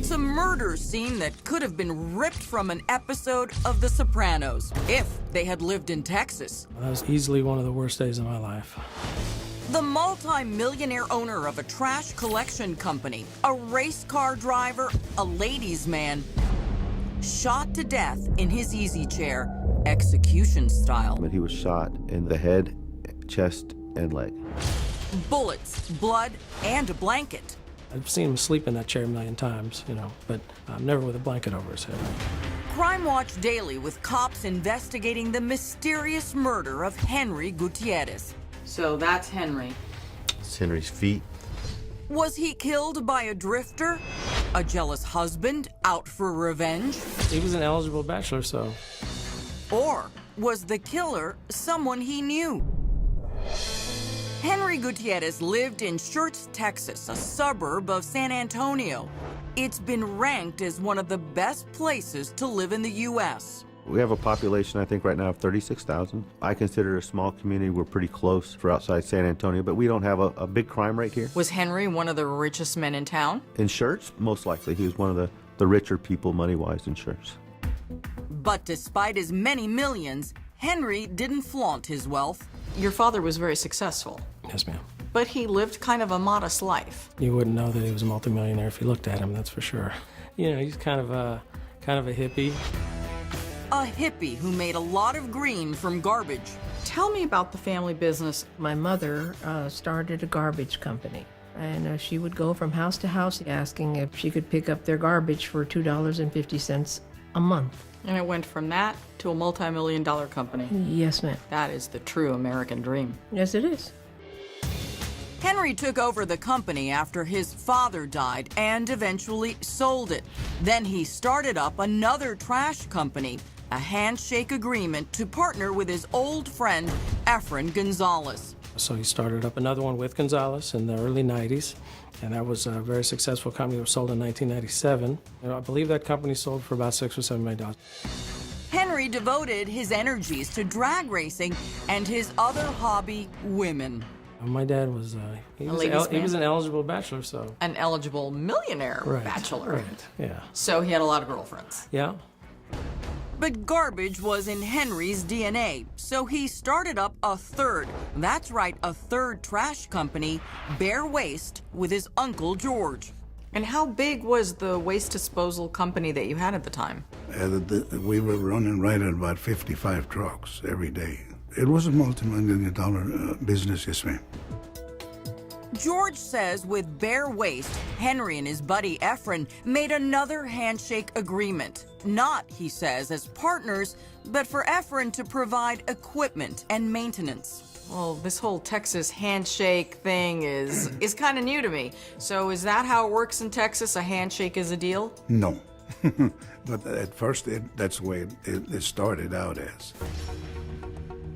It's a murder scene that could have been ripped from an episode of The Sopranos, if they had lived in Texas. That was easily one of the worst days of my life. The multi-millionaire owner of a trash collection company, a race car driver, a ladies' man, shot to death in his easy chair, execution style. He was shot in the head, chest, and leg. Bullets, blood, and a blanket. I've seen him sleep in that chair a million times, but never with a blanket over his head. Crime Watch Daily with cops investigating the mysterious murder of Henry Gutierrez. So that's Henry. It's Henry's feet. Was he killed by a drifter? A jealous husband out for revenge? He was an eligible bachelor, so. Or was the killer someone he knew? Henry Gutierrez lived in Schertz, Texas, a suburb of San Antonio. It's been ranked as one of the best places to live in the U.S. We have a population, I think, right now of 36,000. I consider it a small community. We're pretty close for outside San Antonio, but we don't have a big crime rate here. Was Henry one of the richest men in town? In Schertz, most likely. He was one of the richer people, money-wise, in Schertz. But despite his many millions, Henry didn't flaunt his wealth. Your father was very successful. Yes, ma'am. But he lived kind of a modest life. You wouldn't know that he was a multimillionaire if you looked at him, that's for sure. He's kind of a hippie. A hippie who made a lot of green from garbage. Tell me about the family business. My mother started a garbage company, and she would go from house to house asking if she could pick up their garbage for $2.50 a month. And it went from that to a multi-million-dollar company. Yes, ma'am. That is the true American dream. Yes, it is. Henry took over the company after his father died and eventually sold it. Then he started up another trash company, a handshake agreement to partner with his old friend, Efren Gonzalez. So he started up another one with Gonzalez in the early 90s, and that was a very successful company. It was sold in 1997. I believe that company sold for about $6 or $7 million. Henry devoted his energies to drag racing and his other hobby, women. My dad was, he was an eligible bachelor, so. An eligible millionaire Right, bachelor. right, yeah. So he had a lot of girlfriends. Yeah. But garbage was in Henry's DNA, so he started up a third, that's right, a third trash company, Bare Waste, with his Uncle George. And how big was the waste disposal company that you had at the time? We were running right at about 55 trucks every day. It was a multi-million-dollar business, yes, ma'am. George says with Bare Waste, Henry and his buddy Efren made another handshake agreement. Not, he says, as partners, but for Efren to provide equipment and maintenance. Well, this whole Texas handshake thing is kind of new to me. So is that how it works in Texas? A handshake is a deal? No. But at first, that's the way it started out as.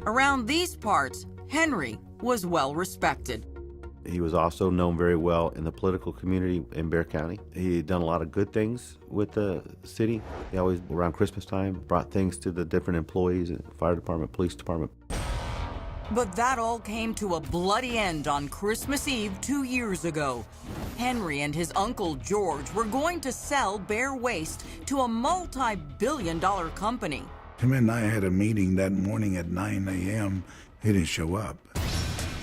Around these parts, Henry was well respected. He was also known very well in the political community in Bexar County. He had done a lot of good things with the city. He always, around Christmas time, brought things to the different employees, fire department, police department. But that all came to a bloody end on Christmas Eve 2 years ago. Henry and his Uncle George were going to sell Bare Waste to a multi-billion-dollar company. Him and I had a meeting that morning at 9 a.m. He didn't show up.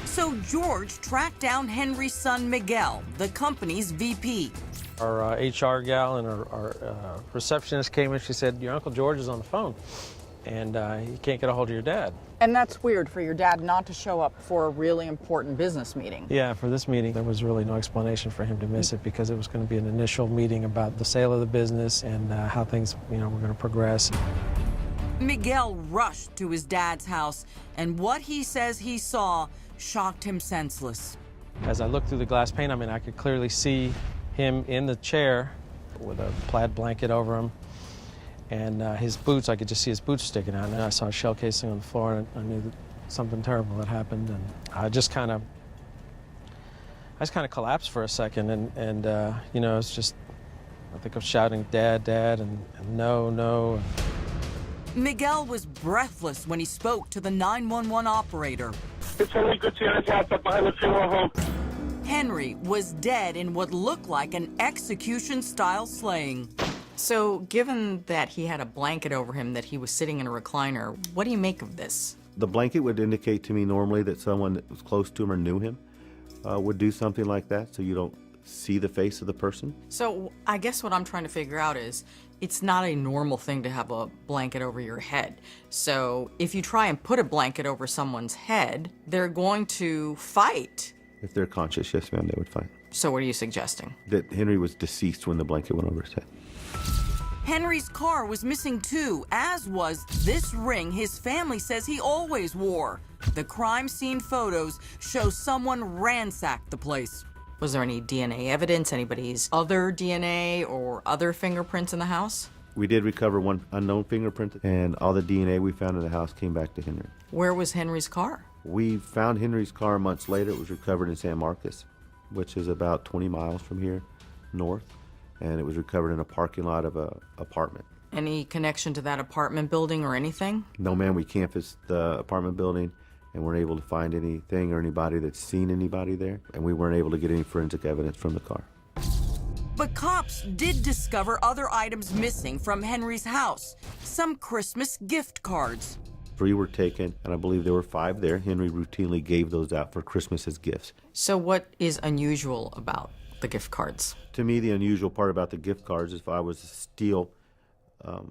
So George tracked down Henry's son Miguel, the company's VP. Our HR gal and our receptionist came in. She said, "Your Uncle George is on the phone, and he can't get a hold of your dad." And that's weird for your dad not to show up for a really important business meeting. Yeah, for this meeting, there was really no explanation for him to miss it because it was going to be an initial meeting about the sale of the business and how things, were going to progress. Miguel rushed to his dad's house, and what he says he saw shocked him senseless. As I looked through the glass pane, I could clearly see him in the chair with a plaid blanket over him. And his boots, I could just see his boots sticking out. And I saw a shell casing on the floor, and I knew that something terrible had happened. And I just kind of collapsed for a second. And it's just, I think I was shouting, "Dad, Dad," and "No, no." Miguel was breathless when he spoke to the 911 operator. It's Henry Gutierrez house up behind the funeral home. Henry was dead in what looked like an execution-style slaying. So, given that he had a blanket over him, that he was sitting in a recliner, what do you make of this? The blanket would indicate to me normally that someone that was close to him or knew him would do something like that, so you don't see the face of the person. So, I guess what I'm trying to figure out is, it's not a normal thing to have a blanket over your head. So, if you try and put a blanket over someone's head, they're going to fight. If they're conscious, yes, ma'am, they would fight. So, what are you suggesting? That Henry was deceased when the blanket went over his head. Henry's car was missing too, as was this ring his family says he always wore. The crime scene photos show someone ransacked the place. Was there any DNA evidence, anybody's other DNA or other fingerprints in the house? We did recover one unknown fingerprint, and all the DNA we found in the house came back to Henry. Where was Henry's car? We found Henry's car months later. It was recovered in San Marcos, which is about 20 miles from here, north, and it was recovered in a parking lot of an apartment. Any connection to that apartment building or anything? No, ma'am, we canvassed the apartment building and weren't able to find anything or anybody that's seen anybody there, and we weren't able to get any forensic evidence from the car. But cops did discover other items missing from Henry's house. Some Christmas gift cards. 3 were taken, and I believe there were 5 there. Henry routinely gave those out for Christmas as gifts. So what is unusual about the gift cards? To me, the unusual part about the gift cards is if I was to steal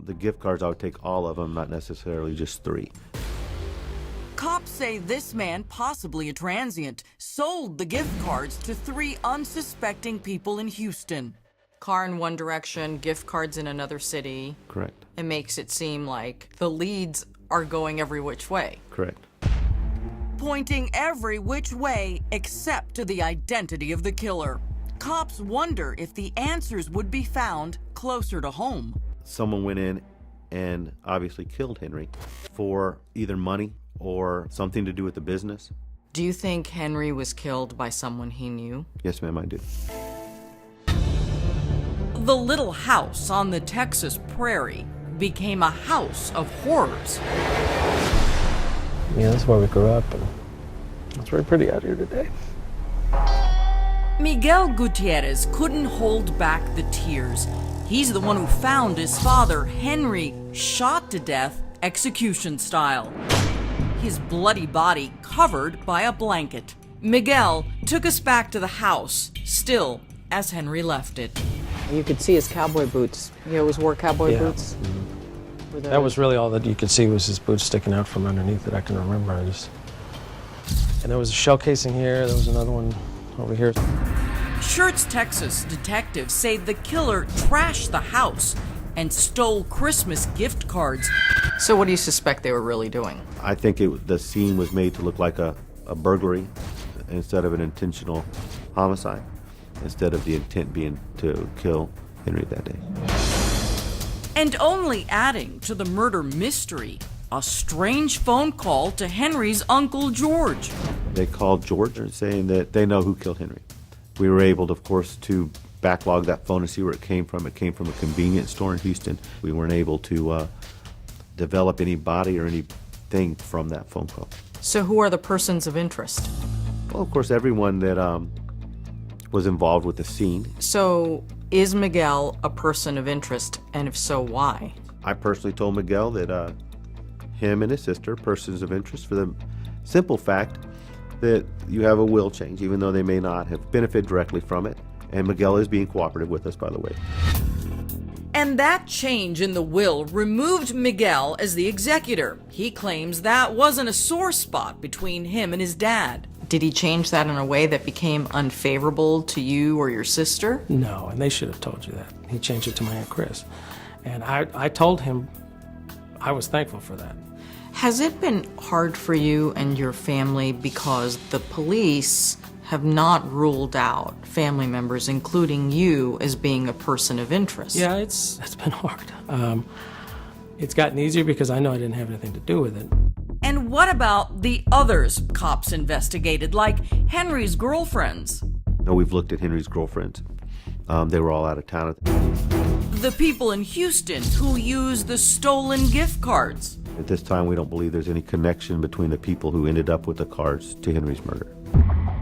the gift cards, I would take all of them, not necessarily just 3. Cops say this man, possibly a transient, sold the gift cards to 3 unsuspecting people in Houston. Car in one direction, gift cards in another city. Correct. It makes it seem like the leads are going every which way. Correct. Pointing every which way except to the identity of the killer. Cops wonder if the answers would be found closer to home. Someone went in and obviously killed Henry for either money or something to do with the business. Do you think Henry was killed by someone he knew? Yes, ma'am, I do. The little house on the Texas prairie became a house of horrors. Yeah, that's where we grew up, and it's very pretty out here today. Miguel Gutierrez couldn't hold back the tears. He's the one who found his father, Henry, shot to death, execution style. His bloody body covered by a blanket. Miguel took us back to the house, still as Henry left it. You could see his cowboy boots. He always wore cowboy boots. That was really all that you could see, was his boots sticking out from underneath that I can remember. And there was a shell casing here. There was another one over here. Schertz, Texas detectives say the killer trashed the house and stole Christmas gift cards. So what do you suspect they were really doing? I think the scene was made to look like a burglary instead of an intentional homicide, instead of the intent being to kill Henry that day. And only adding to the murder mystery, a strange phone call to Henry's Uncle George. They called George saying that they know who killed Henry. We were able, of course, to backlog that phone and see where it came from. It came from a convenience store in Houston. We weren't able to develop any body or anything from that phone call. So who are the persons of interest? Well, of course, everyone that was involved with the scene. So is Miguel a person of interest, and if so, why? I personally told Miguel that him and his sister are persons of interest for the simple fact that you have a will change, even though they may not have benefited directly from it. And Miguel is being cooperative with us, by the way. And that change in the will removed Miguel as the executor. He claims that wasn't a sore spot between him and his dad. Did he change that in a way that became unfavorable to you or your sister? No, and they should have told you that. He changed it to my Aunt Chris. And I told him I was thankful for that. Has it been hard for you and your family because the police have not ruled out family members, including you, as being a person of interest? Yeah, it's been hard. It's gotten easier because I know I didn't have anything to do with it. And what about the others cops investigated, like Henry's girlfriends? No, we've looked at Henry's girlfriends. They were all out of town. The people in Houston who used the stolen gift cards. At this time, we don't believe there's any connection between the people who ended up with the cards to Henry's murder.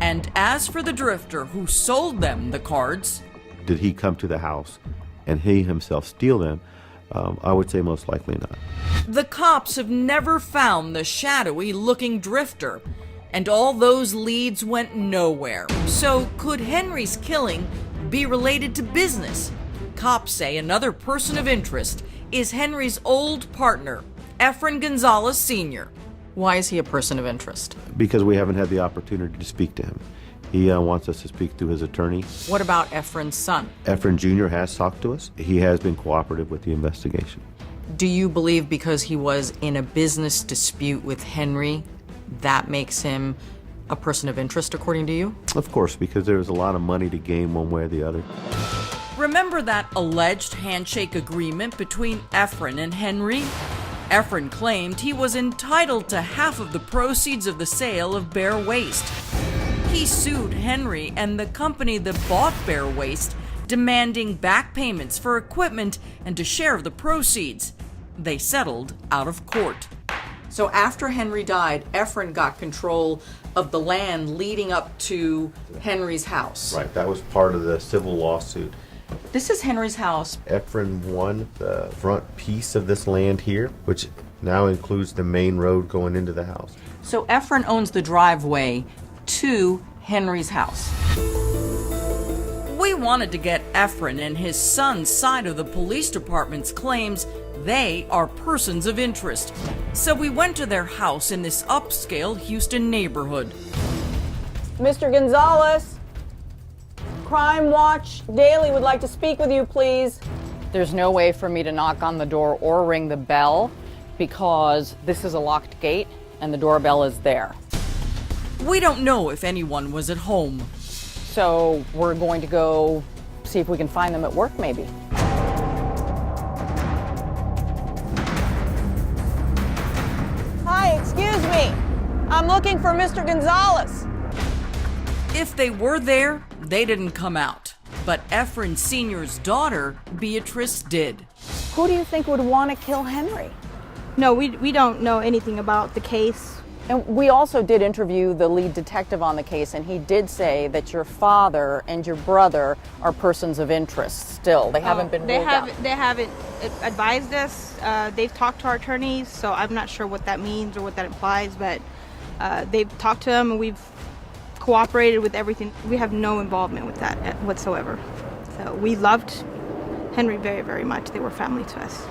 And as for the drifter who sold them the cards, Did he come to the house and he himself steal them? I would say most likely not. the cops have never found the shadowy-looking drifter, and all those leads went nowhere. So could Henry's killing be related to business? Cops say another person of interest is Henry's old partner, Efren Gonzalez Sr. Why is he a person of interest? Because we haven't had the opportunity to speak to him. He wants us to speak to his attorney. What about Efren's son? Efren Jr. has talked to us. He has been cooperative with the investigation. Do you believe because he was in a business dispute with Henry, that makes him a person of interest, according to you? Of course, because there's a lot of money to gain one way or the other. Remember that alleged handshake agreement between Efren and Henry? Efren claimed he was entitled to half of the proceeds of the sale of Bear Waste. He sued Henry and the company that bought Bear Waste, demanding back payments for equipment and a share of the proceeds. They settled out of court. So after Henry died, Efren got control of the land leading up to Henry's house. Right, that was part of the civil lawsuit. This is Henry's house. Efren won the front piece of this land here, which now includes the main road going into the house. So Efren owns the driveway to Henry's house. We wanted to get Efren and his son's side of the police department's claims they are persons of interest. So we went to their house in this upscale Houston neighborhood. Mr. Gonzalez, Crime Watch Daily would like to speak with you, please. There's no way for me to knock on the door or ring the bell because this is a locked gate and the doorbell is there. We don't know if anyone was at home. So we're going to go see if we can find them at work, maybe. Hi, excuse me. I'm looking for Mr. Gonzalez. If they were there, they didn't come out. But Efren Sr.'s daughter, Beatrice, did. Who do you think would want to kill Henry? No, we don't know anything about the case. And we also did interview the lead detective on the case, and he did say that your father and your brother are persons of interest still. They haven't been ruled out. They haven't advised us. They've talked to our attorneys, so I'm not sure what that means or what that implies, but they've talked to them and we've cooperated with everything. We have no involvement with that whatsoever. So we loved Henry very, very much. They were family to us.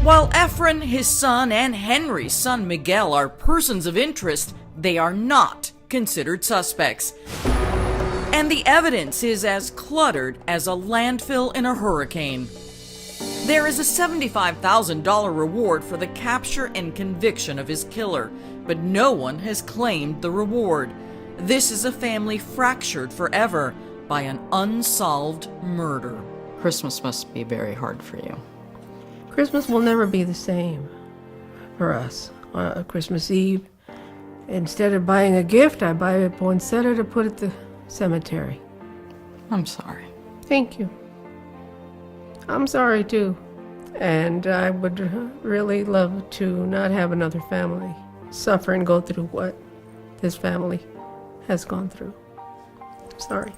While Efren, his son, and Henry's son Miguel are persons of interest, they are not considered suspects. And the evidence is as cluttered as a landfill in a hurricane. There is a $75,000 reward for the capture and conviction of his killer, but no one has claimed the reward. This is a family fractured forever by an unsolved murder. Christmas must be very hard for you. Christmas will never be the same for us. Christmas Eve, instead of buying a gift, I buy a poinsettia to put at the cemetery. I'm sorry. Thank you. I'm sorry too. And I would really love to not have another family suffer and go through what this family has gone through. Sorry.